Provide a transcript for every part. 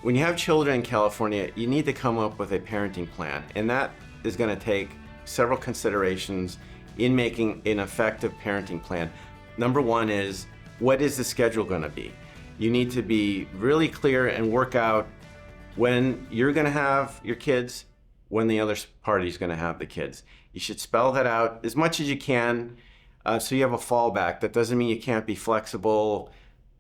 When you have children in California, you need to come up with a parenting plan, and that is going to take several considerations in making an effective parenting plan. Number one is, what is the schedule going to be? You need to be really clear and work out when you're going to have your kids, when the other party is going to have the kids. You should spell that out as much as you can, so you have a fallback. That doesn't mean you can't be flexible.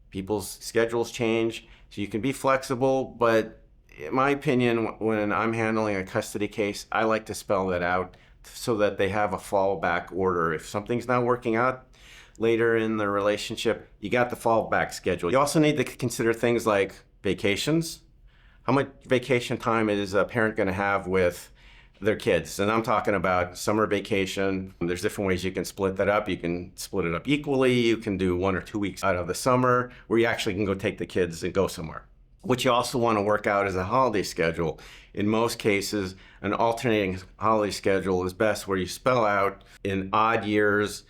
People's schedules change, so you can be flexible, but in my opinion, when I'm handling a custody case, I like to spell that out so that they have a fallback order. If something's not working out later in the relationship, you got the fallback schedule. You also need to consider things like vacations. How much vacation time is a parent going to have with their kids? And I'm talking about summer vacation. There's different ways you can split that up. You can split it up equally. You can do 1 or 2 weeks out of the summer where you actually can go take the kids and go somewhere. What you also want to work out is a holiday schedule. In most cases, an alternating holiday schedule is best, where you spell out in odd years,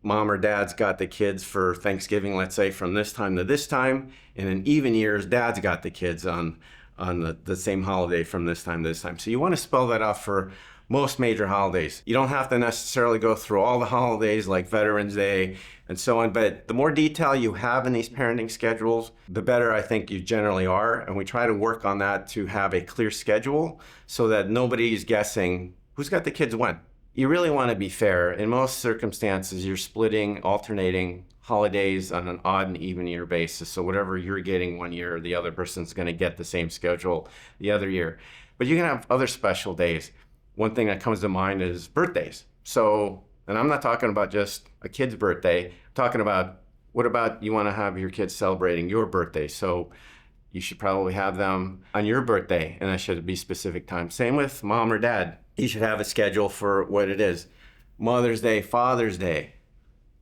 mom or dad's got the kids for Thanksgiving, let's say from this time to this time, and in even years, dad's got the kids on the same holiday from this time to this time. So you want to spell that out for most major holidays. You don't have to necessarily go through all the holidays like Veterans Day and so on, but the more detail you have in these parenting schedules, the better I think you generally are. And we try to work on that to have a clear schedule so that nobody's guessing who's got the kids when. You really want to be fair. In most circumstances, you're splitting, alternating holidays on an odd and even year basis. So whatever you're getting one year, the other person's going to get the same schedule the other year. But you can have other special days. One thing that comes to mind is birthdays. So, and I'm not talking about just a kid's birthday. I'm talking about, what about you want to have your kids celebrating your birthday? So you should probably have them on your birthday, and that should be specific time. Same with mom or dad. You should have a schedule for what it is. Mother's Day, Father's Day.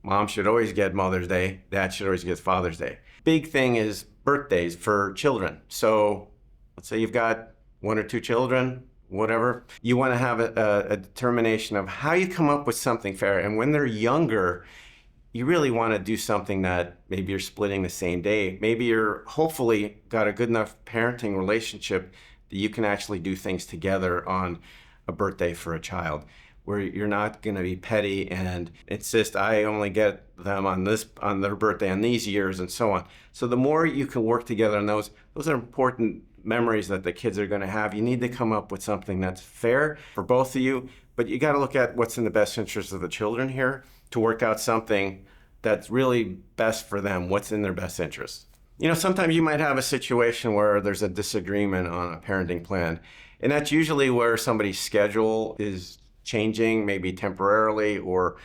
Mom should always get Mother's Day. Dad should always get Father's Day. Big thing is birthdays for children. So let's say you've got 1 or 2 children, whatever. You want to have a determination of how you come up with something fair. And when they're younger, you really want to do something that maybe you're splitting the same day. Maybe you're hopefully got a good enough parenting relationship that you can actually do things together on a birthday for a child, where you're not going to be petty and insist, I only get them on their birthday on these years and so on. So the more you can work together on those are important memories that the kids are going to have. You need to come up with something that's fair for both of you, but you got to look at what's in the best interest of the children here to work out something that's really best for them, what's in their best interest. You know, sometimes you might have a situation where there's a disagreement on a parenting plan, and that's usually where somebody's schedule is changing, maybe temporarily, or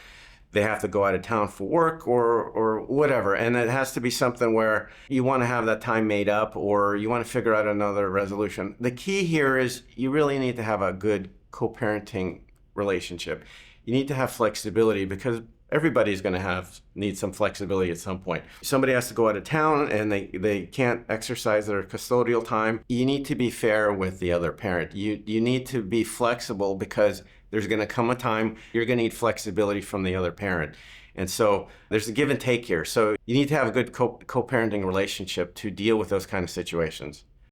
they have to go out of town for work or whatever. And it has to be something where you want to have that time made up, or you want to figure out another resolution. The key here is you really need to have a good co-parenting relationship. You need to have flexibility, because everybody's going to need some flexibility at some point. Somebody has to go out of town and they can't exercise their custodial time. You need to be fair with the other parent. You need to be flexible, because there's going to come a time you're going to need flexibility from the other parent. And so there's a give and take here. So you need to have a good co-parenting relationship to deal with those kind of situations.